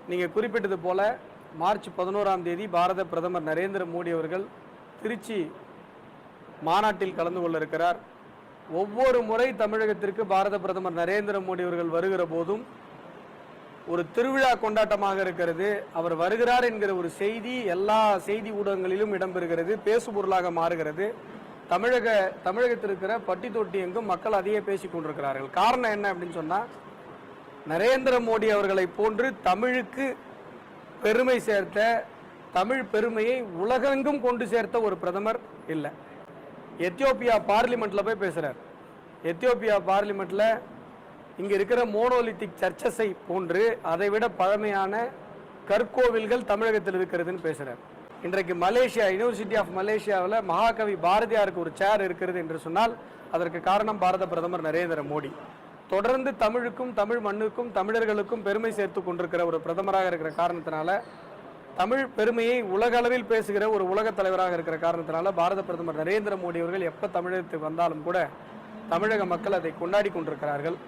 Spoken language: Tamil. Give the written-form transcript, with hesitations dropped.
நீங்கள் குறிப்பிட்டது போல மார்ச் 11ஆம் தேதி பாரத பிரதமர் நரேந்திர மோடி அவர்கள் திருச்சி மாநாட்டில் கலந்து கொள்ள இருக்கிறார். ஒவ்வொரு முறை தமிழகத்திற்கு பாரத பிரதமர் நரேந்திர மோடி அவர்கள் வருகிற போதும் ஒரு திருவிழா கொண்டாட்டமாக இருக்கிறது. அவர் வருகிறார் என்கிற ஒரு செய்தி எல்லா செய்தி ஊடகங்களிலும் இடம்பெறுகிறது, பேசுபொருளாக மாறுகிறது. தமிழகத்தில் இருக்கிற பட்டி தொட்டி எங்கும் மக்கள் அதையே பேசிக் கொண்டிருக்கிறார்கள். காரணம் என்ன அப்படின்னு சொன்னா, நரேந்திர மோடி அவர்களை போன்று தமிழுக்கு பெருமை சேர்த்த, தமிழ் பெருமையை உலகெங்கும் கொண்டு சேர்த்த ஒரு பிரதமர் இல்லை. எத்தியோப்பியா பார்லிமெண்ட்ல போய் பேசுறார். எத்தியோப்பியா பார்லிமெண்ட்ல இங்க இருக்கிற மோனோலித்திக் சர்ச்சஸை போன்று அதைவிட பழமையான கற்கோவில்கள் தமிழகத்தில் இருக்கிறதுன்னு பேசுறார். இன்றைக்கு மலேசியா, யூனிவர்சிட்டி ஆஃப் மலேசியாவில் மகாகவி பாரதியாருக்கு ஒரு சேர் இருக்கிறது என்று சொன்னால் அதற்கு காரணம் பாரத பிரதமர் நரேந்திர மோடி. தொடர்ந்து தமிழுக்கும், தமிழ் மண்ணுக்கும், தமிழர்களுக்கும் பெருமை சேர்த்து கொண்டிருக்கிற ஒரு பிரதமராக இருக்கிற காரணத்தினால, தமிழ் பெருமையை உலக அளவில் பேசுகிற ஒரு உலக தலைவராக இருக்கிற காரணத்தினால பாரத பிரதமர் நரேந்திர மோடி அவர்கள் எப்ப தமிழகத்துக்கு வந்தாலும் கூட தமிழக மக்கள் அதை கொண்டாடி கொண்டிருக்கிறார்கள்.